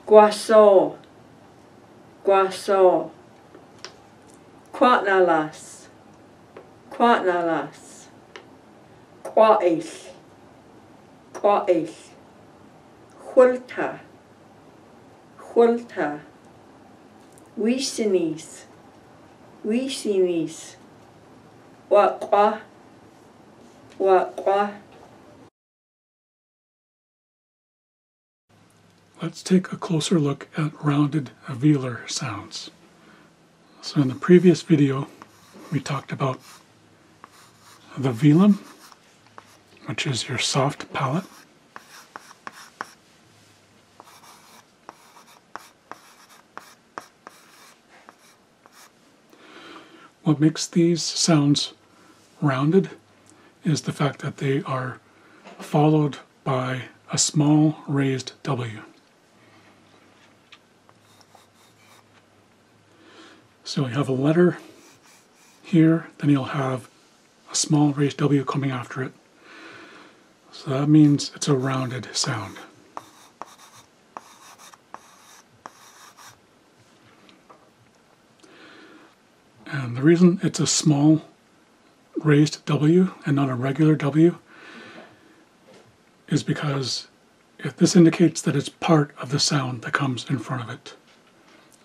Guaso, guaso. Quatnalas, quatnalas. Quail, quail. Hulta, hulta. Wisinis, wisinis. Waqwa, waqwa. Let's take a closer look at rounded velar sounds. So in the previous video, we talked about the velum, which is your soft palate. What makes these sounds rounded is the fact that they are followed by a small raised W. So you have a letter here, then you'll have a small raised W coming after it. So that means it's a rounded sound. And the reason it's a small raised W and not a regular W is because this indicates that it's part of the sound that comes in front of it.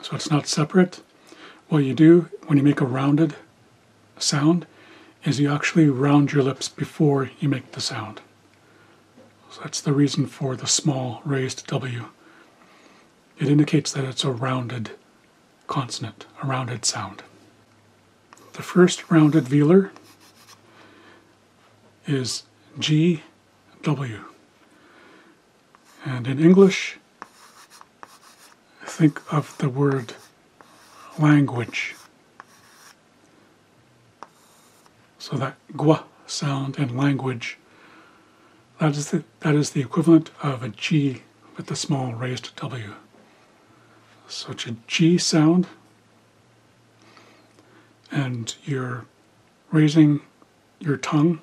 So it's not separate. What you do when you make a rounded sound is you actually round your lips before you make the sound. So that's the reason for the small raised W. It indicates that it's a rounded consonant, a rounded sound. The first rounded velar is GW. And in English, think of the word language. So that gwa sound in language, that is the equivalent of a G with the small raised W. So it's a G sound, and you're raising your tongue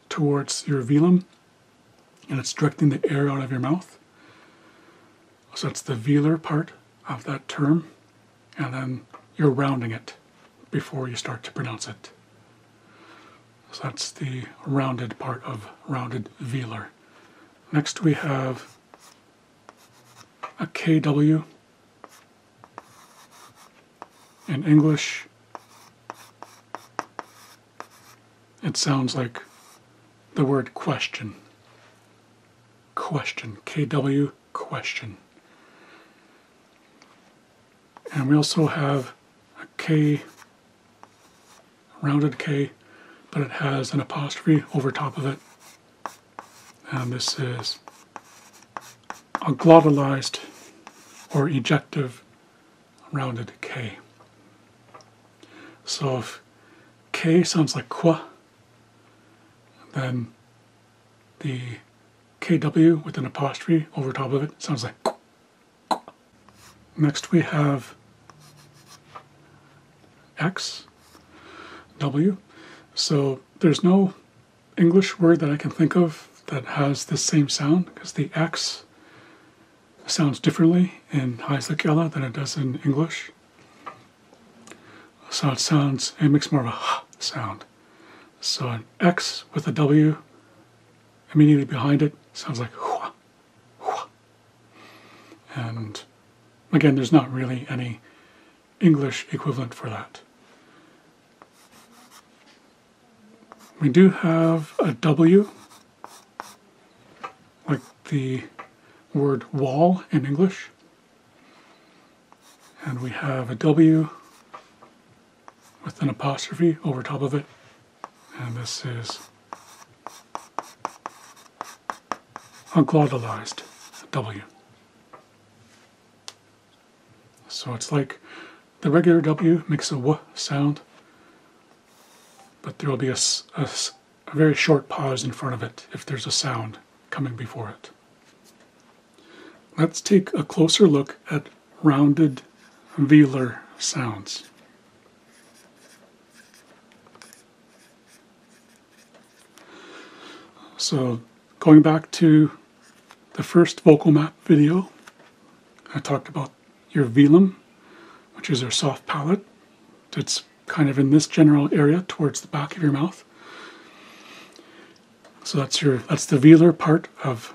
towards your velum, and it's directing the air out of your mouth. So it's the velar part of that term, and then you're rounding it before you start to pronounce it. So that's the rounded part of rounded velar. Next we have a KW. In English, it sounds like the word question. Question. KW, question. And we also have a K, rounded K, but it has an apostrophe over top of it. And this is a glottalized or ejective rounded K. So if K sounds like kwa, then the KW with an apostrophe over top of it sounds like kwa. Next we have X, W. So there's no English word that I can think of that has the same sound, because the X sounds differently in Haisakela than it does in English. So it makes more of a H sound. So an X with a W immediately behind it sounds like hua, hua. And again, there's not really any English equivalent for that. We do have a W, like the word wall in English. And we have a W with an apostrophe over top of it. And this is a glottalized W. So it's like the regular W makes a W sound, but there will be a very short pause in front of it if there's a sound coming before it. Let's take a closer look at rounded velar sounds. So going back to the first vocal map video, I talked about your velum, which is your soft palate. It's kind of in this general area towards the back of your mouth. So that's the velar part of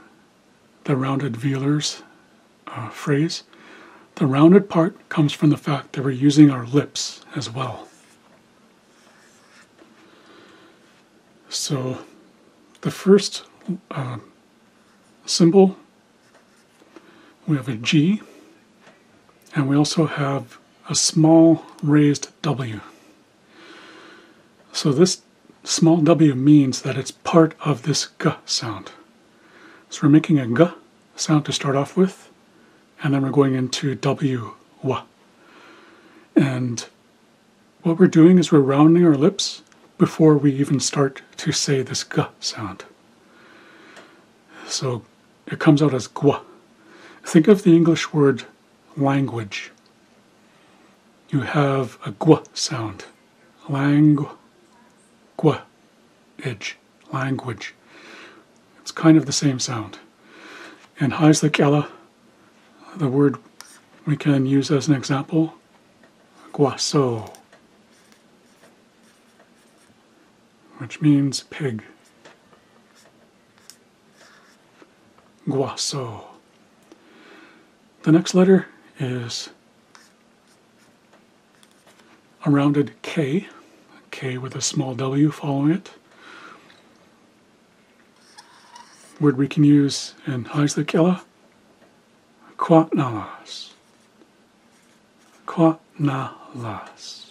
the rounded velars phrase. The rounded part comes from the fact that we're using our lips as well. So the first symbol, we have a G, and we also have a small raised W. So this small W means that it's part of this G sound. So we're making a G sound to start off with, and then we're going into W, W. And what we're doing is we're rounding our lips before we even start to say this G sound. So it comes out as gwa. Think of the English word language. You have a gwa sound. Language. Language. It's kind of the same sound. And Haislikella, the word we can use as an example, guaso, which means pig. Guaso. The next letter is a rounded K, K with a small W following it. Word we can use in Haislikella, quatnalas. Quatnalas.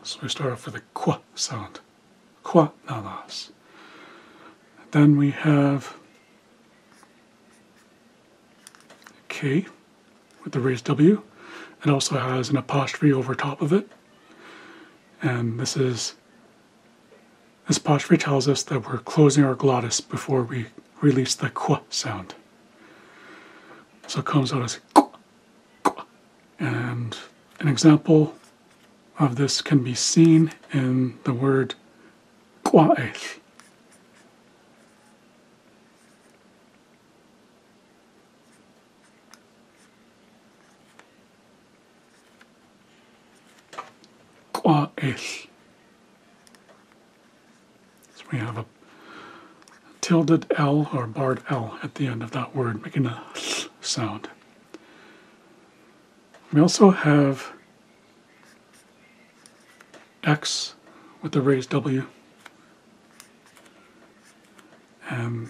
So we start off with a qua sound. Quatnalas. Then we have K with the raised W. It also has an apostrophe over top of it. And this apostrophe tells us that we're closing our glottis before we release the qua sound. So it comes out as qua, qua. And an example of this can be seen in the word quaeth. Quaeth. So we have a tilted L or barred L at the end of that word, making a sound. We also have X with the raised W, and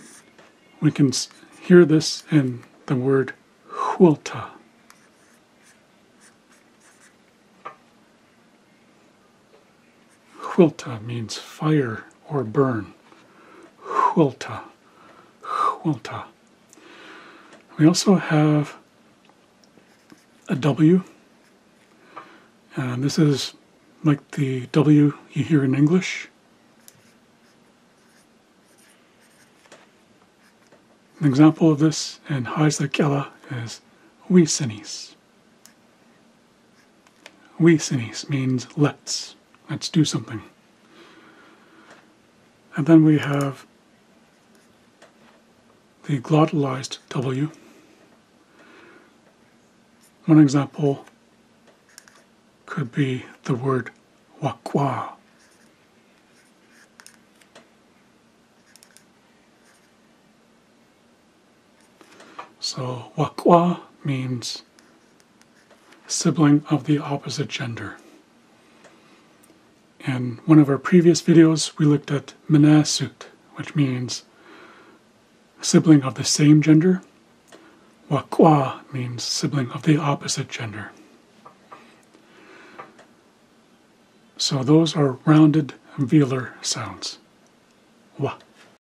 we can hear this in the word huilta. Huilta means fire or burn. Huilta. Huilta. We also have a W, and this is like the W you hear in English. An example of this in Haislikella is Wiisinis. Wiisinis means let's do something. And then we have the glottalized W. One example could be the word wakwa. So wakwa means sibling of the opposite gender. In one of our previous videos, we looked at menasut, which means sibling of the same gender. Wakwa means sibling of the opposite gender. So those are rounded velar sounds. Wa.